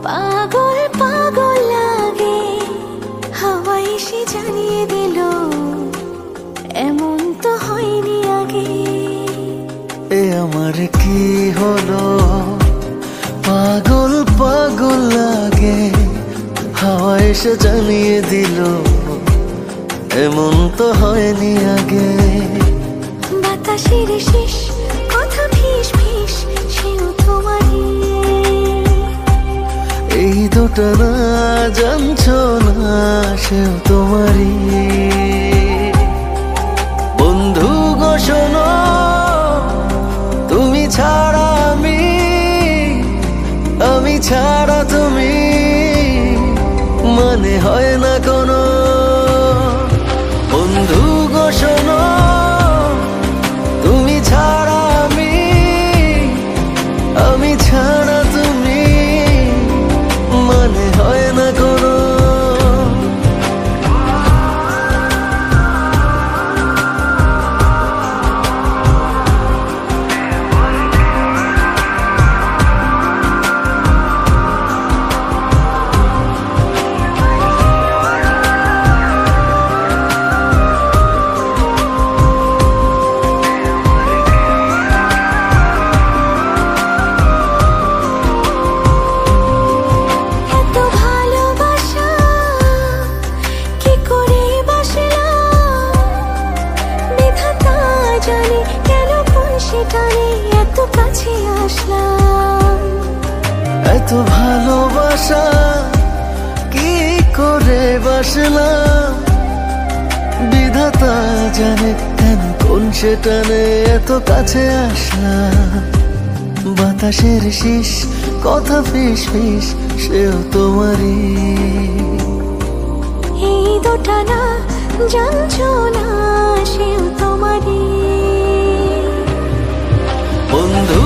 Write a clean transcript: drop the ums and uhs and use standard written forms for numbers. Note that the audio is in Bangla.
পাগল পাগল লাগে, হাওয়া এসে জানিয়ে দিল এমন তো হয়নি আগে। এ আমার কি হলো, পাগল পাগল লাগে, হাওয়া এসে জানিয়ে দিল এমন তো হয়নি আগে। বাতাসের শেষ কথা ফিস ফিস, সেও তোমারই। এই দুটো না জানছো না, সেও তোমারই। বন্ধু গো শোনো, তুমি ছাড়া আমি ছাড়া তুমি, মানে হয় না কোনো। বন্ধু গো শোনো, তুমি ছাড়া আমি ছাড়া তুমি, মানে হয় না কোনো। এত কাছে আসলাম, এত ভালোবাসা কি করে বাসলাম, বিধাতা জানে কেন কোন সেটানে এত কাছে আসলাম। বাতাসের শীষ কথা ফিস ফিস, সেও তোমারই। এই দুটা না জানছো না, সেও তোমারই। বন্ধু